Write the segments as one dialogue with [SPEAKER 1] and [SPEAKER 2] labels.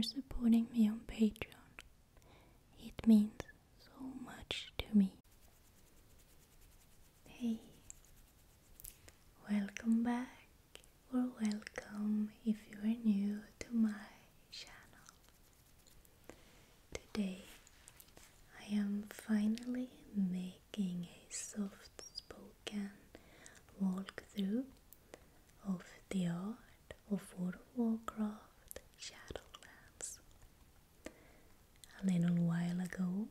[SPEAKER 1] for supporting me on Patreon. It means so much to me. Hey, welcome back, or welcome if you are new to my channel. Today I am finally making a soft-spoken walkthrough of the art of World of Warcraft Shadowlands. A little while ago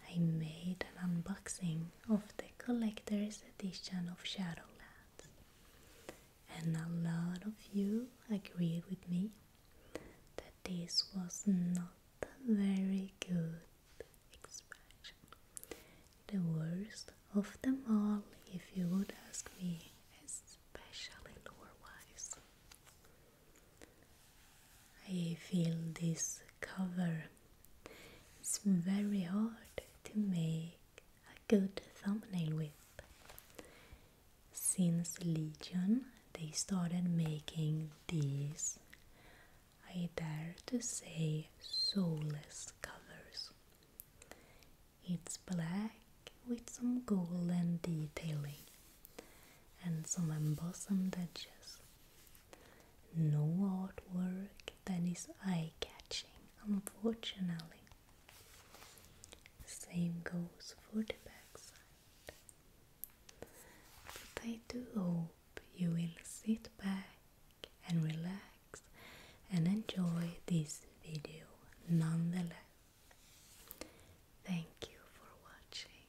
[SPEAKER 1] I made an unboxing of the collector's edition of Shadowlands, and a lot of you agreed with me that this was not a very good expansion. The worst of them all, if you would ask me, especially lore-wise. I feel this cover is very hard to make a good thumbnail with. Since Legion they started making these, I dare to say, soulless covers. It's black with some golden detailing and some embossed edges. No artwork that is eye-catching, unfortunately. Same goes for the backside. But I do hope you will sit back and relax and enjoy this video nonetheless. Thank you for watching.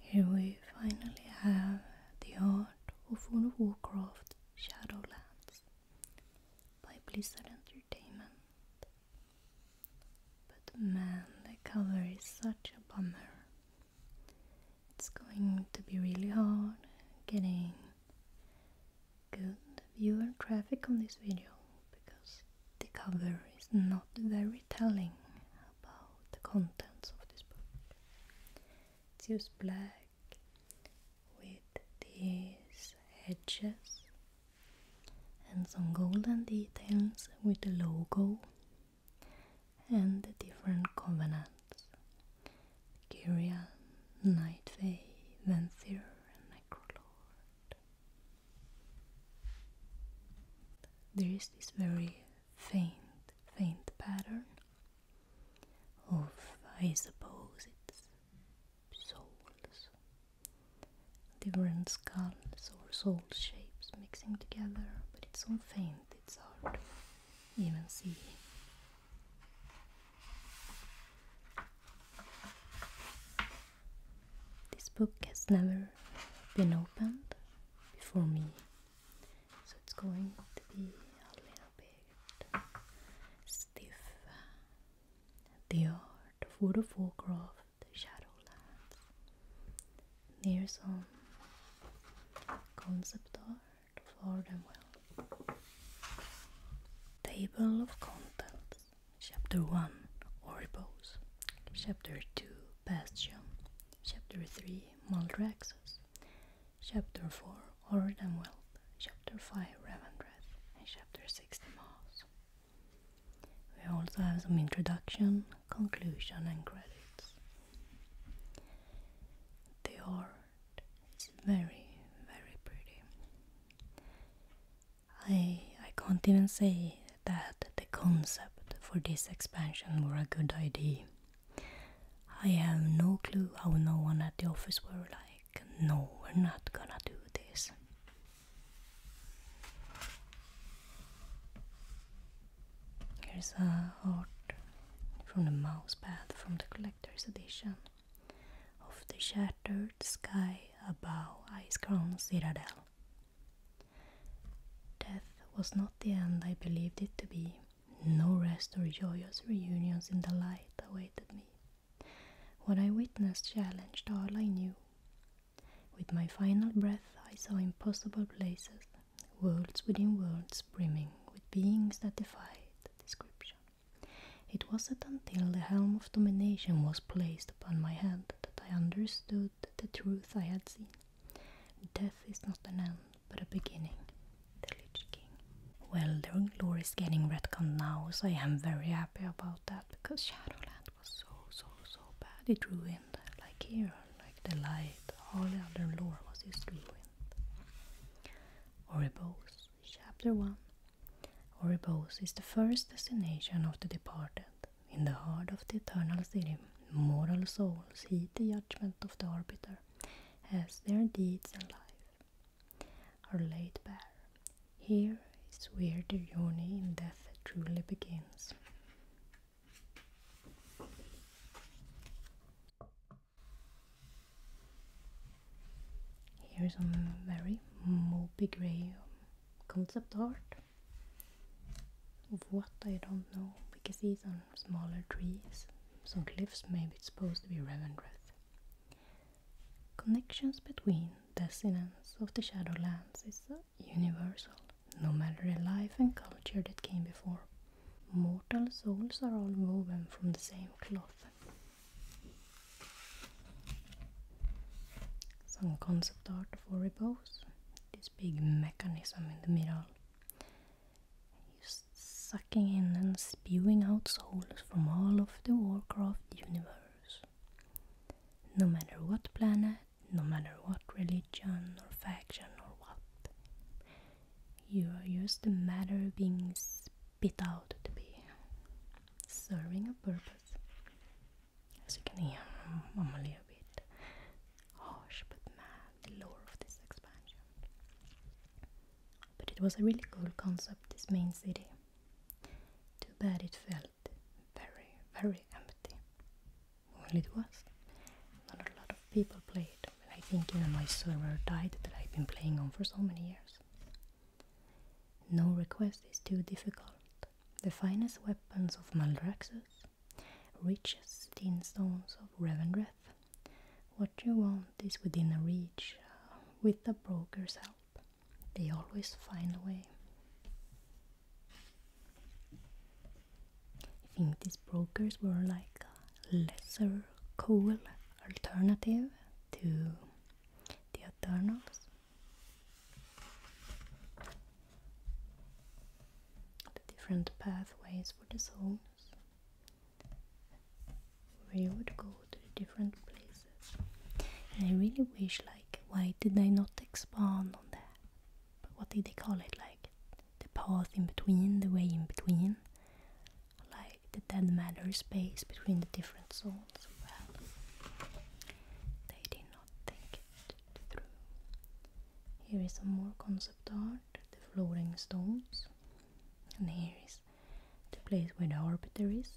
[SPEAKER 1] Here we finally have the art of World of Warcraft Shadowlands by Blizzard Entertainment. But man, the cover is such a bummer. It's going to be really hard getting good viewer traffic on this video because the cover is not very telling about the contents of this book. It's just black with these edges and some golden details with the logo and the different covenants: Kyrian, Night Fae, Venthyr, and Necrolord. There is this very faint pattern of, I suppose it's souls. Different skulls or soul shapes mixing together, but it's so faint it's hard to even see. This book has never been opened before me, so it's going to be a little bit stiff. The art of World of Warcraft Shadowlands. There's some concept art of Ardenwell. Table of Contents. Chapter 1, Oribos. Chapter 2, Bastion. Chapter 3, Maldraxxus. Chapter 4, Ardenwell. Chapter 5, Revendreth. And Chapter 6, The Moss. We also have some introduction, conclusion and credits. The art is very, very pretty. I can't even say that the concept for this expansion were a good idea. I have no clue how no one at the office were like, no, we're not gonna do this. Here's a art from the mousepad from the collector's edition of the shattered sky above Icecrown Citadel. Death was not the end I believed it to be. No rest or joyous reunions in the light awaited me. What I witnessed challenged all I knew. With my final breath I saw impossible places, worlds within worlds brimming with beings that defied description. It wasn't until the helm of domination was placed upon my head that I understood the truth I had seen. Death is not an end, but a beginning. The Lich King. Well, their lore is getting retconned now, so I am very happy about that, because Shadowlands was so bad. It ruined, like here, like the light, all the other lore was just ruined. Oribos, Chapter 1. Oribos is the first destination of the departed. In the heart of the eternal city, mortal souls heed the judgment of the Arbiter, as their deeds and life are laid bare. Here is where the journey in death truly begins. Here's some very mopey grey concept art of what I don't know. We can see some smaller trees, some cliffs, maybe it's supposed to be Revendreth. Connections between descendants of the Shadowlands is universal, no matter the life and culture that came before. Mortal souls are all woven from the same cloth. Some concept art of Oribos. This big mechanism in the middle, just sucking in and spewing out souls from all of the Warcraft universe. No matter what planet, no matter what religion or faction or what, you are just a matter of being spit out to be serving a purpose. As you can hear, I'm a little bit harsh, but man, the lore of this expansion. But it was a really cool concept, this main city. Too bad it felt very empty. Well, it was. Not a lot of people played, and I think even my server died that I've been playing on for so many years. No request is too difficult. The finest weapons of Maldraxxus, richest stones of Revendreth. What you want is within a reach, with the broker's help. They always find a way. I think these brokers were like a lesser cool alternative to the Eternals. The different pathways for the souls, where you would go to the different places. And I really wish, like, why did they not expand on that? But what did they call it? Like, the path in between, the way in between? Like, the dead matter space between the different souls. Well, they did not think it through. Here is some more concept art, the floating stones. And here is the place where the Arbiter is.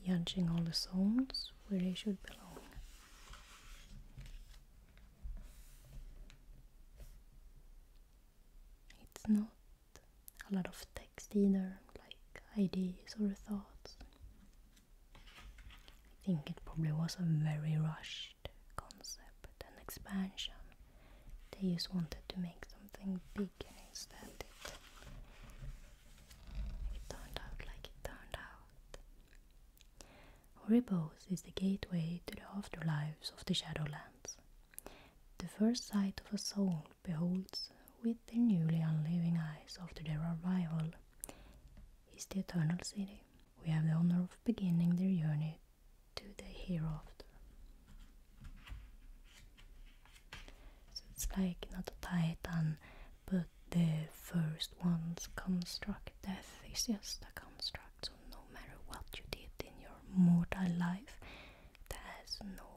[SPEAKER 1] Judging all the souls where they should belong. It's not a lot of text either, like ideas or thoughts. I think it probably was a very rushed concept and expansion. They just wanted to make something big, and instead it turned out like it turned out. Oribos is the gateway to the afterlives of the Shadowlands. The first sight of a soul beholds with their newly unliving eyes after their arrival is the Eternal City. We have the honor of beginning their journey to the hereafter. So it's like not a titan, but the first one's construct. Death is just a construct, so no matter what you did in your mortal life, that has no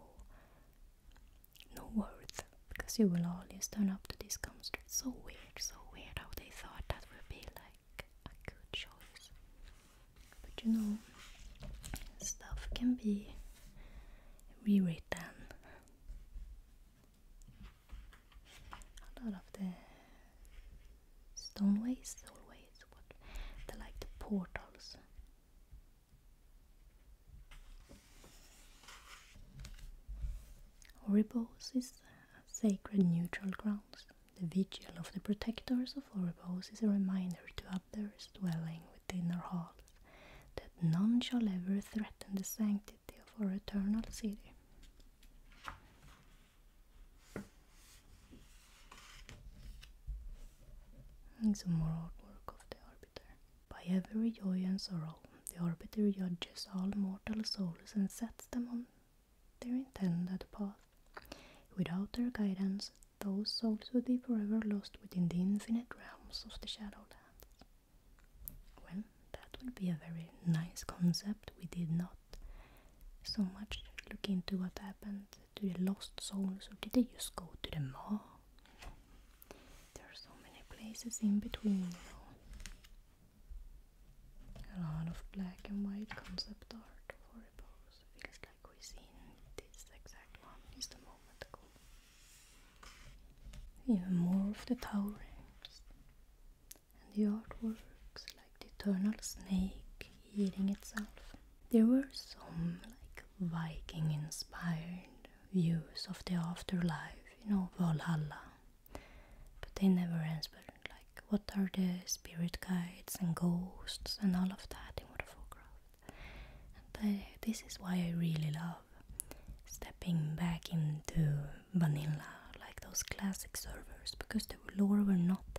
[SPEAKER 1] worth, because you will always turn up to this construct. So weird how they thought that would be like a good choice. But you know, stuff can be rewritten. A lot of the stoneways, soulways, they're like the portals. Oribos is sacred neutral grounds. The vigil of the protectors of Oribos is a reminder to others dwelling within our halls that none shall ever threaten the sanctity of our eternal city. showing some more artwork of the Arbiter. By every joy and sorrow, the Arbiter judges all mortal souls and sets them on their intended path. Without their guidance, those souls would be forever lost within the infinite realms of the Shadowlands. Well, that would be a very nice concept. We did not so much look into what happened to the lost souls, or did they just go to the Maw? There are so many places in between, you know. A lot of black and white concept art for a pose. Feels like we've seen this exact one just a moment ago. Even more of the towerings. And the artworks like the eternal snake eating itself. There were some like Viking inspired views of the afterlife, you know, Valhalla. But they never answered like what are the spirit guides and ghosts and all of that in World of Warcraft. And this is why I really love stepping back into vanilla, like those classic servers, because the lore were not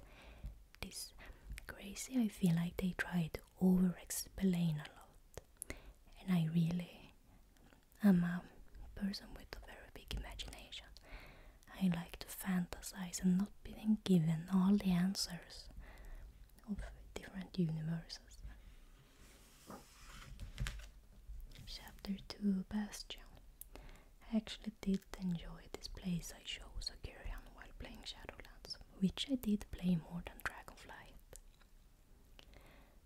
[SPEAKER 1] this crazy. I feel like they try to over-explain a lot, and I really am a person with a very big imagination. I like to fantasize and not being given all the answers of different universes. Chapter 2, Bastion. I actually did enjoy this place I chose Agurian while playing Shadowlands, which I did play more than Dragonflight.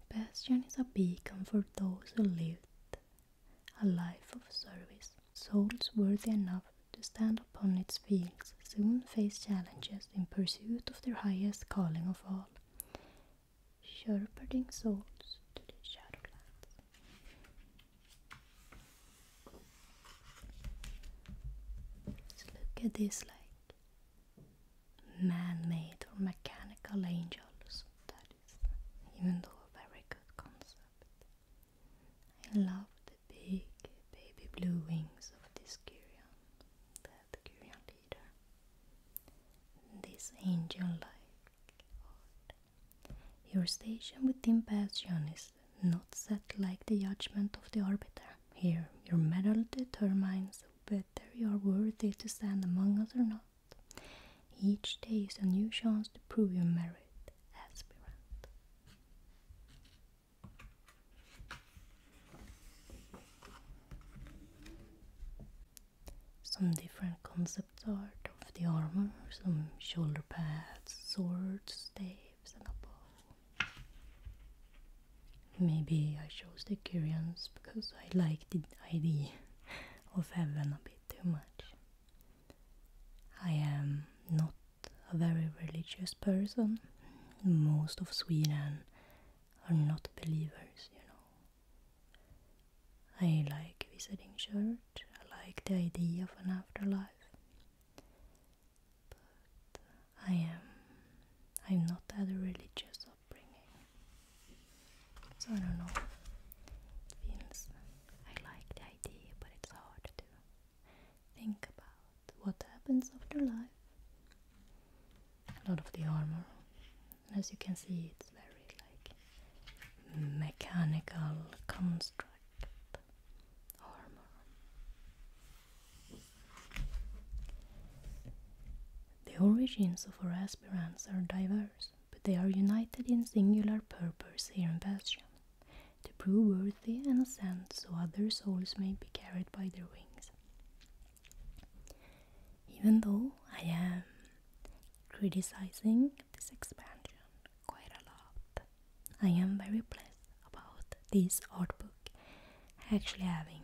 [SPEAKER 1] Bastion is a beacon for those who lived a life of service. Souls worthy enough to stand upon its fields soon face challenges in pursuit of their highest calling of all, shepherding souls to the Shadowlands. Let's look at this like man-made or mechanical angels. That is, even though a very good concept. I love the big baby blue wings of this Kyrian, the Kyrian leader. This angel-like art. Your station within Bastion is not set like the judgment of the Arbiter. Here, your medal determines whether you are worthy to stand among us or not. Each day is a new chance to prove your merit, aspirant. Some different concept art of the armor, some shoulder pads, swords, staves, and a bow. Maybe I chose the Kyrians because I like the idea of heaven a bit too much. I am not a very religious person. Most of Sweden are not believers, you know. I like visiting church, I like the idea of an afterlife. But I'm not had a religious upbringing. So I don't know. It feels, I like the idea, but it's hard to think about what happens after life. A lot of the armor, and as you can see, it's very like mechanical construct armor. The origins of our aspirants are diverse, but they are united in singular purpose here in Bastion, to prove worthy and ascend so other souls may be carried by their wings. Even though I am criticizing this expansion quite a lot, I am very pleased about this art book actually having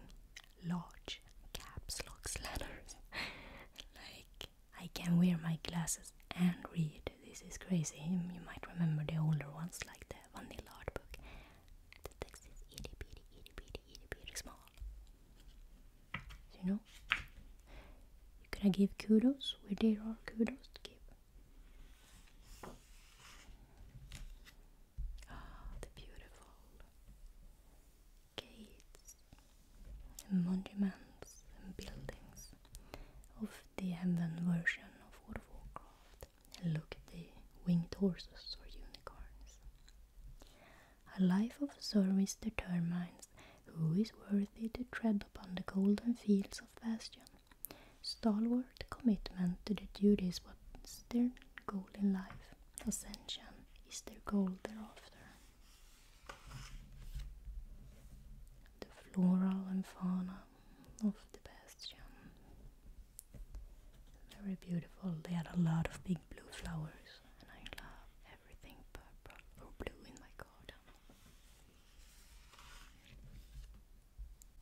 [SPEAKER 1] large caps lock letters. Like, I can wear my glasses and read. This is crazy. You might remember the older ones like the vanilla art book. The text is itty bitty small. You know? Can I give kudos where there are kudos to give? The beautiful gates and monuments and buildings of the heaven version of World of Warcraft. And look at the winged horses or unicorns. A life of service determines who is worthy to tread upon the golden fields of Bastion. Stalwart commitment to the duty is what's their goal in life. Ascension is their goal thereafter. The floral and fauna of the Bastion. Very beautiful. They had a lot of big blue flowers, and I love everything purple or blue in my garden.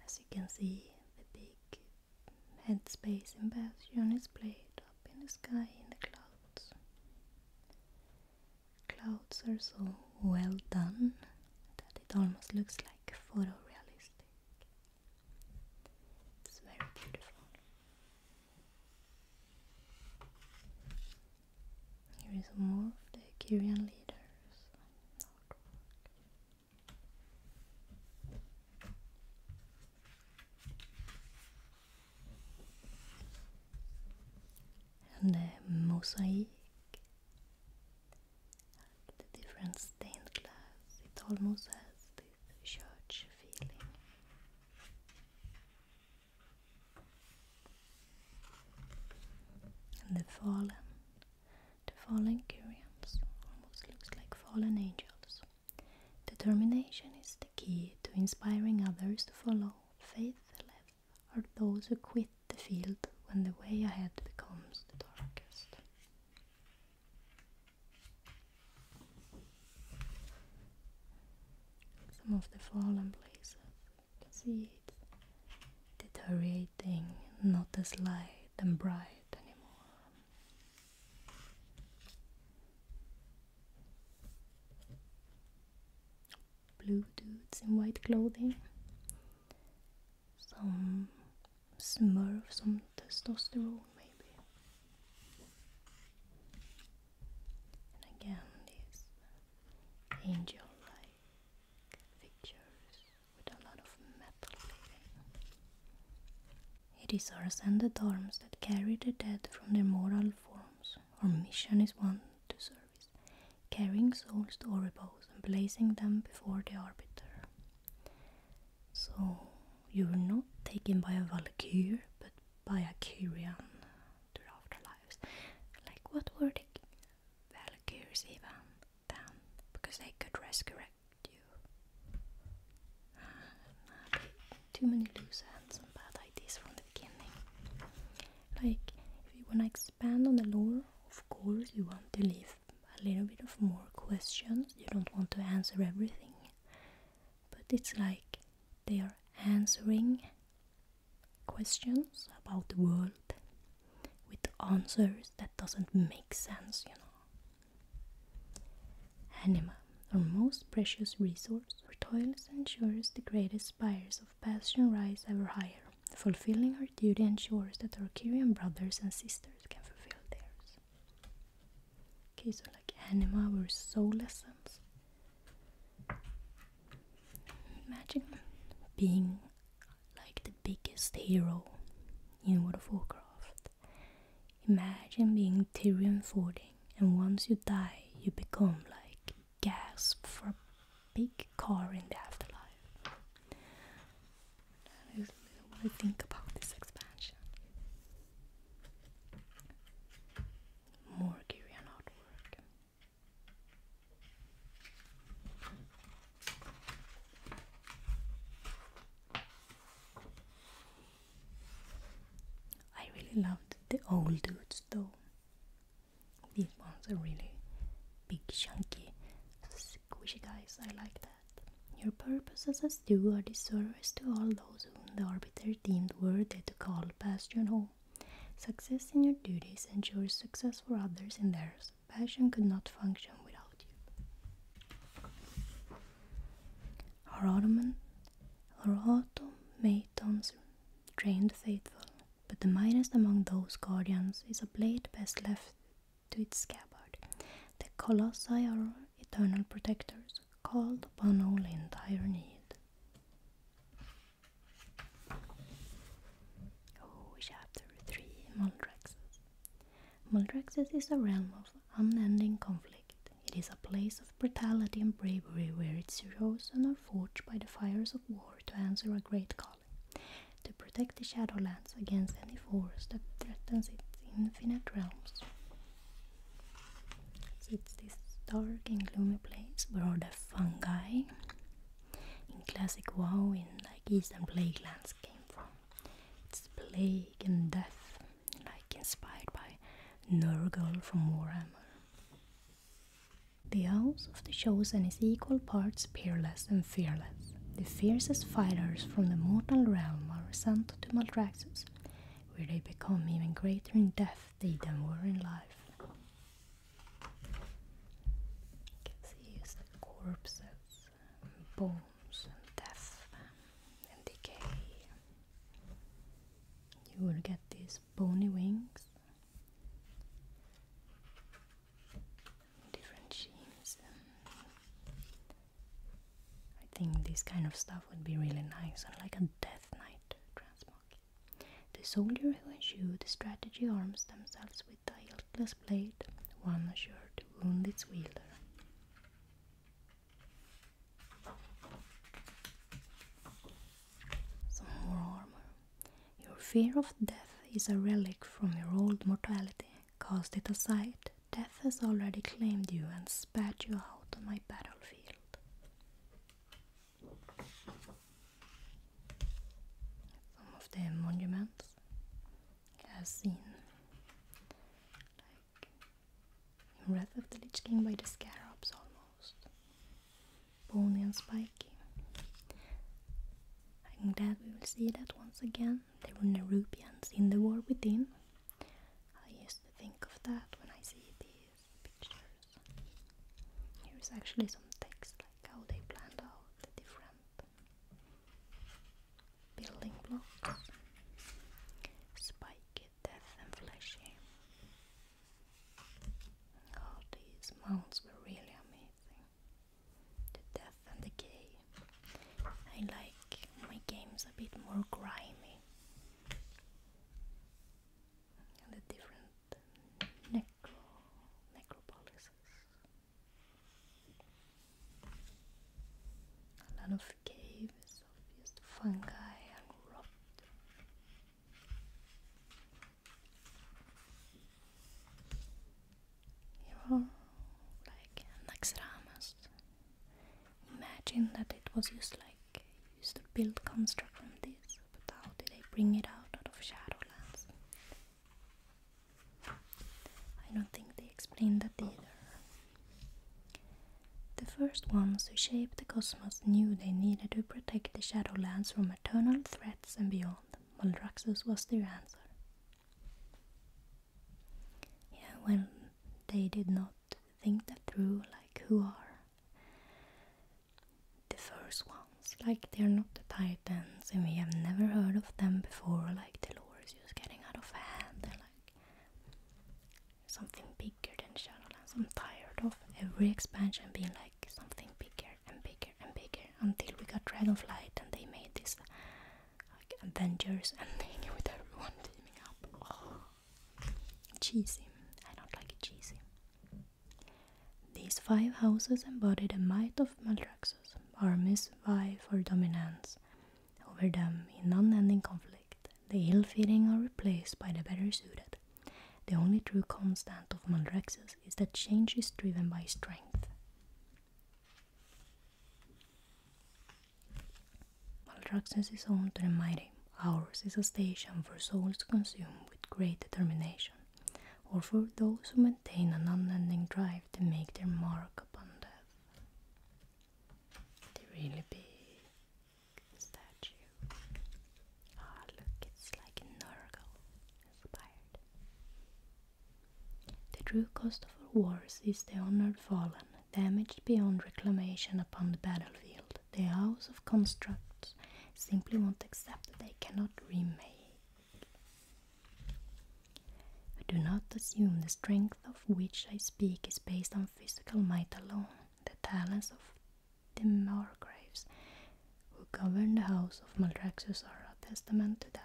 [SPEAKER 1] As you can see, the big headspace in Bastion is played up in the sky in the clouds. Clouds are so well done that it almost looks like photorealistic. It's very beautiful. Here is more of the Kyrian leaders. And the mosaic, the different stained glass, it almost has this church feeling. And the fallen Kyrians almost looks like fallen angels. Determination is the key to inspiring others to follow. Faithless are those who quit the field when the way ahead becomes the darkest. Some of the fallen places, you can see it deteriorating, not as light and bright anymore. Blue dudes in white clothing. Some smurf, some testosterone maybe. And again these angel-like figures with a lot of metal plating. It is our ascended arms that carry the dead from their mortal forms. Our mission is one to service, carrying souls to Oribos and placing them before the Arbiter. So you were not taken by a Valkyr, but by a Kyrian to the afterlives. Like, what were the Valkyrs even then? Because they could resurrect you. Too many loose ends and bad ideas from the beginning. Like, if you want to expand on the lore, of course you want to leave a little bit of more questions. You don't want to answer everything. But it's like they are answering questions about the world with answers that doesn't make sense, you know. Anima, our most precious resource, our toils ensures the greatest spires of Bastion rise ever higher. Fulfilling our duty ensures that our Kyrian brothers and sisters can fulfill theirs. Okay, so like anima were soul essence. Imagine being like the biggest hero in World of Warcraft. Imagine being Tyrion 40 and once you die you become like gasp for a big car in the afterlife. That is what I think about this expansion. More Kyrian artwork. I really loved the old dudes though. These ones are really big, chunky, squishy guys. I like that. Your purpose as a steward is service to all those whom the Arbiter deemed worthy to call Bastion home. Success in your duties ensures success for others in theirs. Bastion could not function without you. Our automatons trained faithful, but the mightiest among those guardians is a blade best left to its scabbard. The colossi are eternal protectors, called upon only in dire need. Oh, chapter 3, Muldraxxus. Muldraxxus is a realm of unending conflict. It is a place of brutality and bravery where its chosen are forged by the fires of war to answer a great calling, to protect the Shadowlands against any force that threatens its infinite realms. So it's this dark and gloomy place where all the fungi in classic WoW in like Eastern Plaguelands came from. It's plague and death, like inspired by Nurgle from Warhammer. The House of the Chosen is equal parts peerless and fearless. The fiercest fighters from the mortal realm are sent to Maldraxxus, where they become even greater in death than were in life. You can see the corpses, and bones, and death, and decay. You will get these bony wings. I think this kind of stuff would be really nice on like a Death Knight transmog. The soldier who eschew the strategy arms themselves with a hiltless blade, one sure to wound its wielder. Some more armor. Your fear of death is a relic from your old mortality. Cast it aside. Death has already claimed you and spat you out on my battlefield. The monuments as seen like in Wrath of the Lich King by the Scarabs almost. Bony and spiky. I'm glad we will see that once again. There were Nerubians in the war within. I used to think of that when I see these pictures. Here's actually some text like how they planned out the different building blocks. Spiky, death and fleshy. Oh, these mounts were really amazing. The death and decay. I like my games a bit more grimy. And the different necropolises. A lot of caves of just fungi. Like Naxxramas. Imagine that it was just used to build construct from this, but how did they bring it out of Shadowlands? I don't think they explained that either. The first ones who shaped the cosmos knew they needed to protect the Shadowlands from eternal threats and beyond. Maldraxxus was their answer. Yeah, well, they did not think that through, like who are the first ones, like they're not the Titans and we have never heard of them before, like the lore is just getting out of hand and like something bigger than Shadowlands. I'm tired of every expansion being like something bigger and bigger and bigger until we got Dragonflight and they made this like Avengers ending with everyone teaming up. Oh, cheesy. Cheesy. These 5 houses embody the might of Maldraxxus. Armies vie for dominance over them in unending conflict. The ill-fitting are replaced by the better suited. The only true constant of Maldraxxus is that change is driven by strength. Maldraxxus is home to the mighty. Ours is a station for souls consumed with great determination, or for those who maintain an unending drive to make their mark upon death. The really big statue. Ah, look, it's like a Nurgle inspired. The true cost of our wars is the honored fallen, damaged beyond reclamation upon the battlefield. The house of constructs simply won't accept that they cannot remake. Do not assume the strength of which I speak is based on physical might alone. The talents of the Margraves who govern the house of Maldraxxus are a testament to that.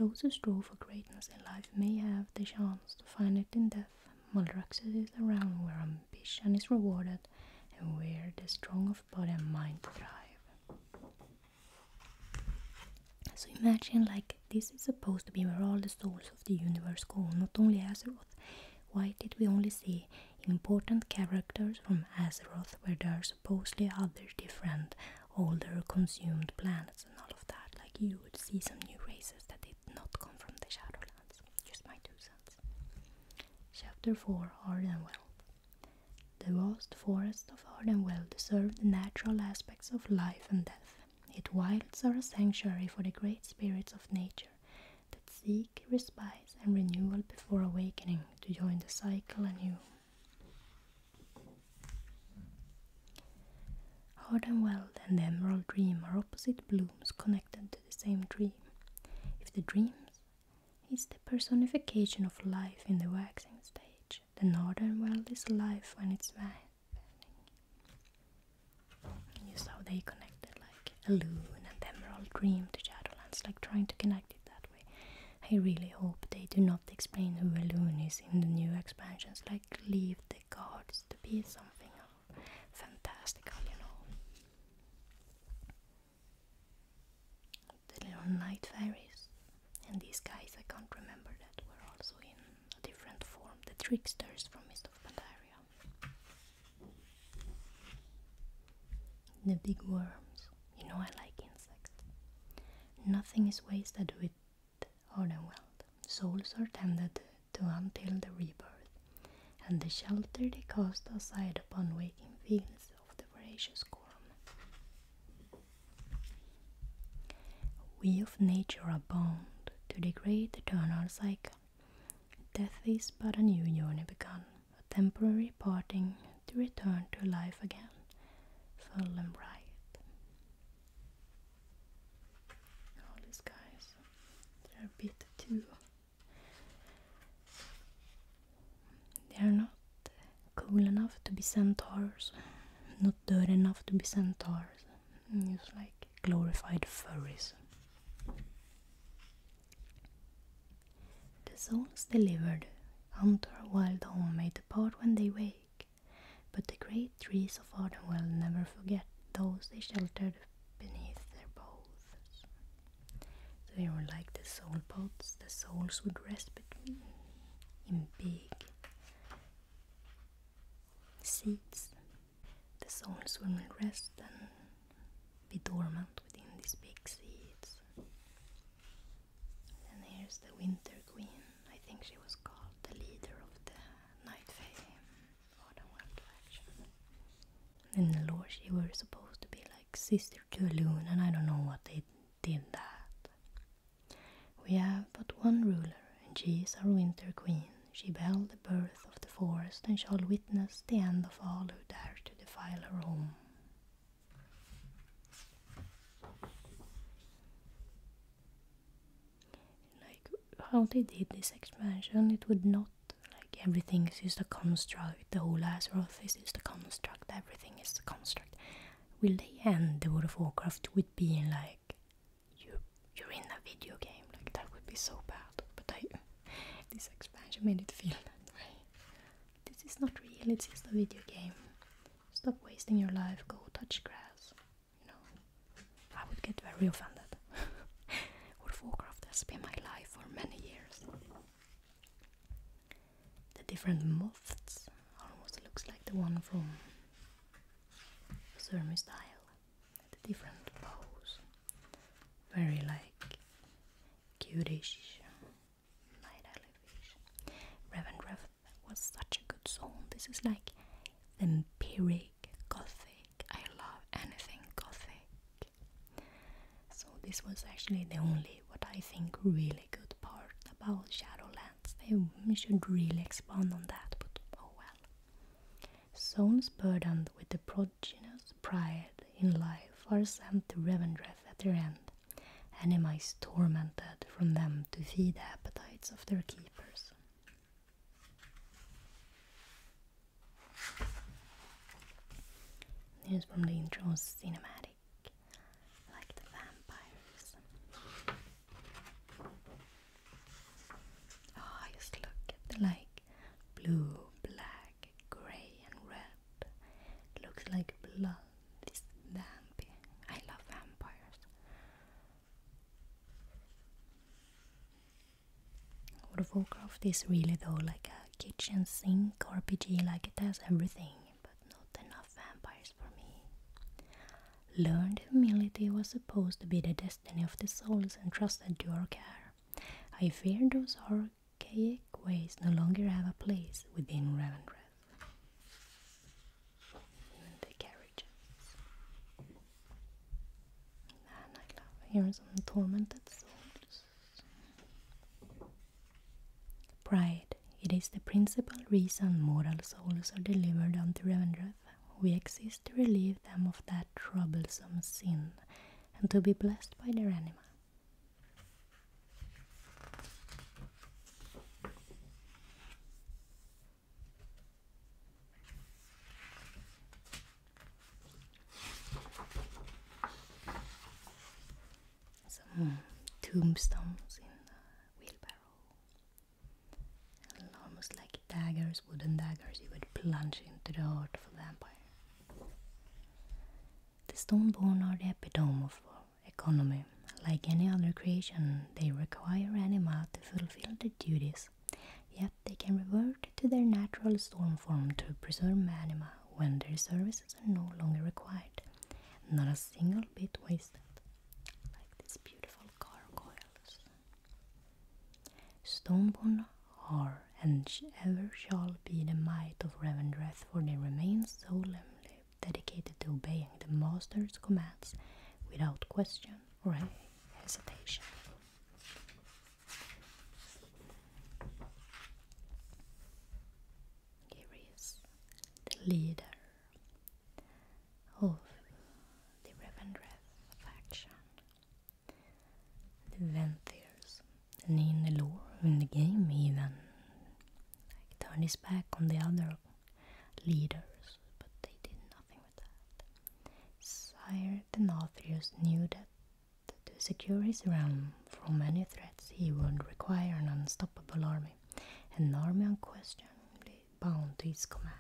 [SPEAKER 1] those who strive for greatness in life may have the chance to find it in death. Maldraxxus is a realm where ambition is rewarded and where the strong of body and mind thrive. So imagine like this is supposed to be where all the souls of the universe go, not only Azeroth. Why did we only see important characters from Azeroth where there are supposedly other different older consumed planets and all of that? Like you would see some new races that did not come from the Shadowlands. Just my 2 cents. Chapter 4, Ardenweald. The vast forest of Ardenweald serve the natural aspects of life and death. Its wilds are a sanctuary for the great spirits of nature that seek respite and renewal before awakening to join the cycle anew. Ardenweald and the Emerald Dream are opposite blooms connected to the same dream. If the dream is the personification of life in the waxing stage, then Ardenweald is life when it's waning. You saw they connected like a loon and Emerald Dream to Shadowlands, like trying to connect it that way. I really hope they do not explain who a loon is in the new expansions, like leave the gods to be something fantastical, you know. The little night fairies, and these guys I can't remember that were also in a different form, the tricksters from Mist of Pandaria. The big worms, you know I like insects. Nothing is wasted with Ardenweald. Souls are tended to until the rebirth, and the shelter they cast aside upon waking feels of the voracious corn. We of nature are bound to the great eternal cycle. Death is but a new journey begun, a temporary parting to return to life again, full and bright. All these guys, they're a bit too... They're not cool enough to be centaurs, not dirty enough to be centaurs, just like glorified furries. The souls delivered unto our wild home may depart when they wake, but the great trees of Ardenweald never forget those they sheltered beneath their boughs. So they were like the soul pods, the souls would rest between in big seeds. The souls will rest and be dormant within these big seeds. And here's the Winter Queen. I think she was called the leader of the Night Fae Ardenweald faction. In the lore she were supposed to be like sister to a loon, and I don't know what they did that. We have but one ruler, and she is our Winter Queen. She beheld the birth of the forest and shall witness the end of all who dare to defile her home. Like how they did this expansion, it would not, like everything is just a construct, the whole Azeroth is just a construct, everything is a construct. Will they end the World of Warcraft with being like, you're in a video game? Like that would be so bad, but this expansion made it feel that way. This is not real, it's just a video game. Stop wasting your life, go touch grass. You know, I would get very offended. World of Warcraft has been my life for many years. The different moths almost looks like the one from Surmy style. The different bows. Very like cutish. Revendreth was such a good song. This is like vampiric gothic. I love anything gothic. So this was actually the only, what I think, really good part about Shadowlands. They should really expand on that, but oh well. Souls burdened with the prodigious pride in life are sent to Revendreth at their end, enemies tormented from them to feed the appetites of their keepers. Here's from the intro cinematic, like the vampires. of Warcraft is really though like a kitchen sink RPG, like it has everything, but not enough vampires for me. Learned humility was supposed to be the destiny of the souls entrusted to our care. I fear those archaic ways no longer have a place within Revendreth. The carriages. And I love here some tormented souls. Pride. It is the principal reason mortal souls are delivered unto Revendreth. We exist to relieve them of that troublesome sin, and to be blessed by their anima. Some tombstones in the wheelbarrow. And almost like daggers, wooden daggers, you would plunge into the heart of a vampire. The Stoneborn are the epitome of economy. Like any other creation, they require anima to fulfill their duties, yet they can revert to their natural storm form to preserve anima when their services are no longer required. Not a single bit wasted. Like these beautiful gargoyles. Stoneborn are and ever shall be the might of Revendreth, for they remain solemnly dedicated to obeying the Master's commands without question or hesitation. Here is the leader of the Revendreth faction, the Venthirs, and in the lore, in the game even, like turned his back on the other leaders, but they did nothing with that. Sire Denathrius knew that to secure his realm from any threats he would require an unstoppable army, an army unquestionably bound to his commands.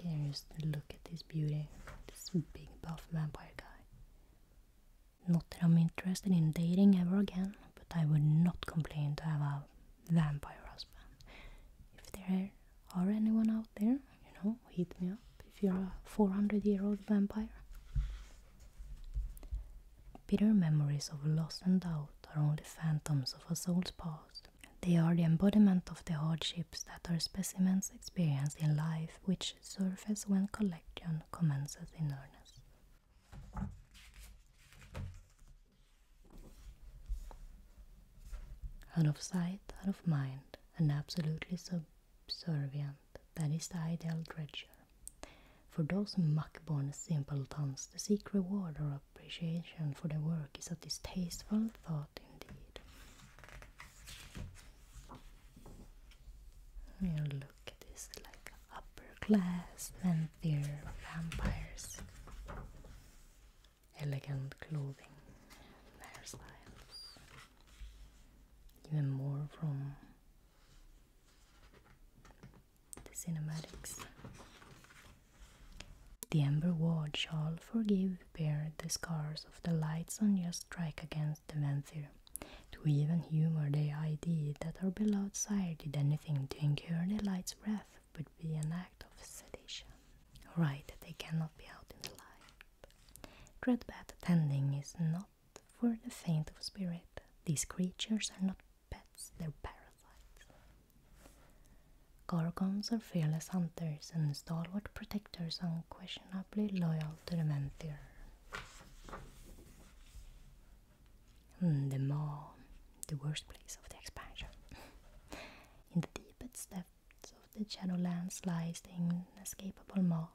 [SPEAKER 1] Here just look at this beauty, this big buff vampire guy. Not that I'm interested in dating ever again, but I would not complain to have a vampire husband. If there are anyone out there, you know, hit me up if you're a 400-year-old vampire. Bitter memories of loss and doubt are only phantoms of a soul's past. They are the embodiment of the hardships that our specimens experience in life, which surface when collection commences in earnest. Out of sight, out of mind, and absolutely subservient, that is the ideal dredger. For those muck-born simpletons, to seek reward or appreciation for their work is a distasteful thought indeed. You look at this, like upper-class Venthyr vampires. Elegant clothing, hairstyles. Even more from the cinematics. The Ember Ward shall forgive, bear the scars of the light's unjust strike against the Venthyr, to even humor the idea that our beloved sire did anything to incur the light's wrath would be an act of sedition. Right, they cannot be out in the light. Dreadbat tending is not for the faint of spirit. These creatures are not pets, they're parasites. Gargons are fearless hunters and stalwart protectors, unquestionably loyal to the Venthyr. The Maw, the worst place of the expansion. In the deepest depths of the Shadowlands lies the inescapable Maw.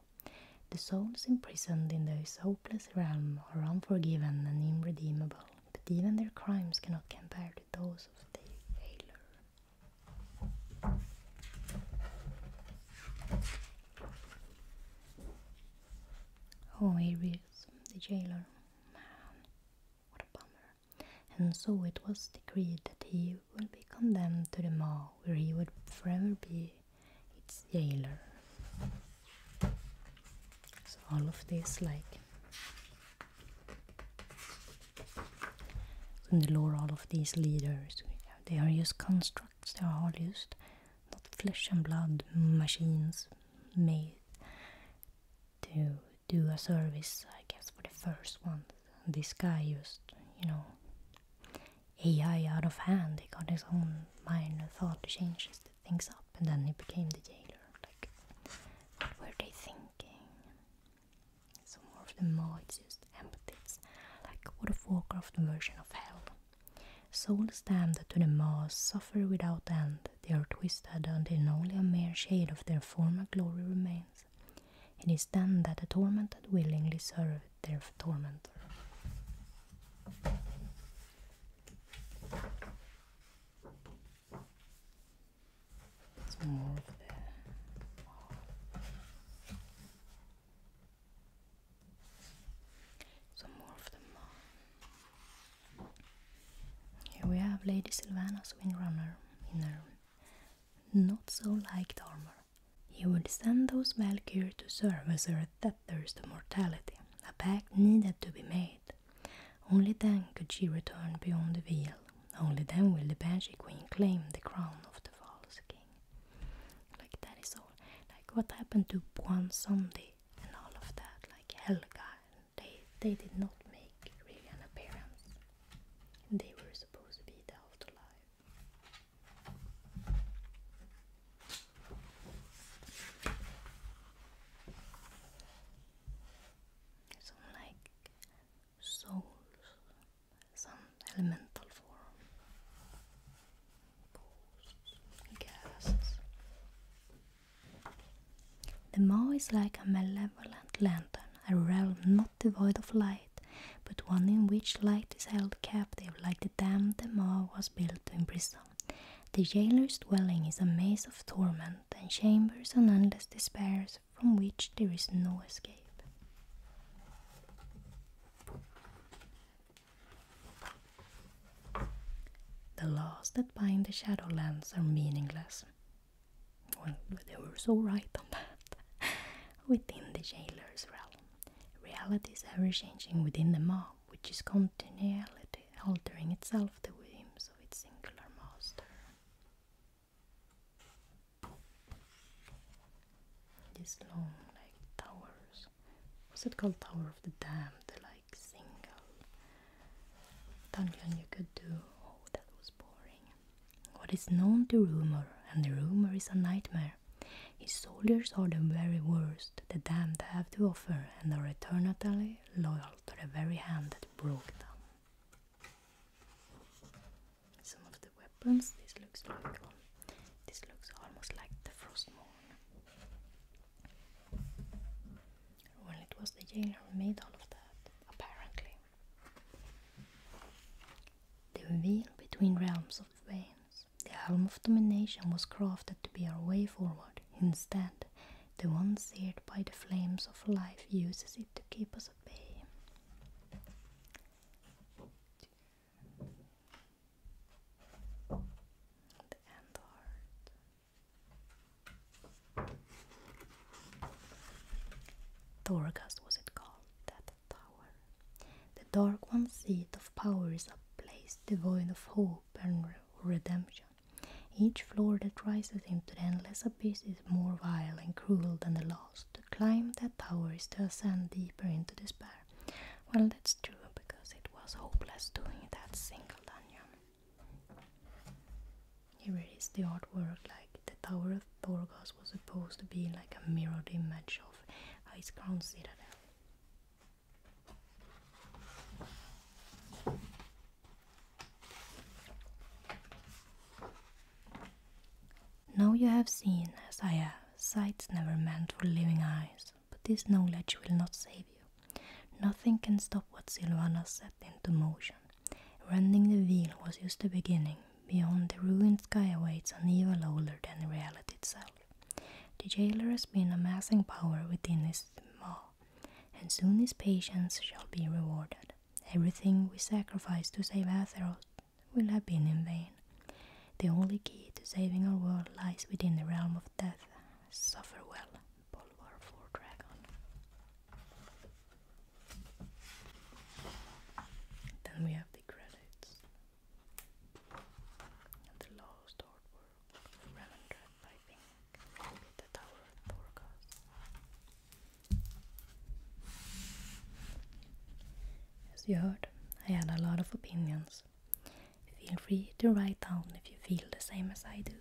[SPEAKER 1] The souls imprisoned in this hopeless realm are unforgiven and irredeemable, but even their crimes cannot compare to those of the Jailer. Oh, here is the Jailer. Man, what a bummer. And so it was decreed that he would be condemned to the Maw, where he would forever be its Jailer. So all of this, like, from the lore, all of these leaders, they are just constructs. They are all just not flesh and blood machines made to do a service, I guess, for the first one. This guy just, AI out of hand. He got his own mind and thought to change things up, and then he became the jailer. Like, what were they thinking? Some more of the Maw, it's just empty. It's like World of Warcraft version of hell. Souls damned to the Maw suffer without end. They are twisted until only a mere shade of their former glory remains. It is then that the tormented willingly serve their tormentor. Some more of the Maw. Here we have Lady Sylvanas Windrunner in her not so liked armor. He would send those Valkyries to serve as her debtors to mortality, a pact needed to be made. Only then could she return beyond the veil. Only then will the Banshee Queen claim the crown of the false king. Like, that is all. Like, what happened to Buon Sunday and all of that? Like, Helga, they did not make really an appearance. They were supposed to be the afterlife. Some like souls, some elemental form, ghosts, gases. The Maw is like a malevolent lantern, a realm not devoid of light, but one in which light is held captive, like the dam the Maw was built to imprison. The jailer's dwelling is a maze of torment and chambers and endless despairs from which there is no escape. The laws that bind the Shadowlands are meaningless. Well, they were so right on that. Within the jailer's realm, reality is ever-changing within the Maw, which is continually altering itself to the whims of its singular master. These long, like, towers. Was it called Tower of the Damned? The, like, single dungeon you could do. Oh, that was boring. What is known to rumor, and the rumor is a nightmare. His soldiers are the very worst the damned have to offer, and are eternally loyal to the very hand that broke them. Some of the weapons, this looks almost like the Frostmourne. Well, it was the jailer who made all of that, apparently. The veil between realms of veins. The helm of domination was crafted to be our way forward. Instead, the one seared by the flames of life uses it to keep us at bay. The end heart. Thorgast was it called, that tower. The Dark One's seat of power is a place devoid of hope and redemption. Each floor that rises into the endless abyss is more vile and cruel than the last. To climb that tower is to ascend deeper into despair. Well, that's true, because it was hopeless doing that single dungeon. Here it is, the artwork, like the Tower of Thorgast was supposed to be like a mirrored image of Icecrown Citadel. Now you have seen, as I have, sights never meant for living eyes, but this knowledge will not save you. Nothing can stop what Sylvanas set into motion. Rending the veil was just the beginning. Beyond the ruined sky awaits an evil older than reality itself. The jailer has been amassing power within his Maw, and soon his patience shall be rewarded. Everything we sacrifice to save Azeroth will have been in vain. The only key to saving our world lies within the realm of death. Suffer well, Bolvar for Dragon. Then we have the credits. as you heard, I had a lot of opinions. Feel free to write down if you feel the same as I do.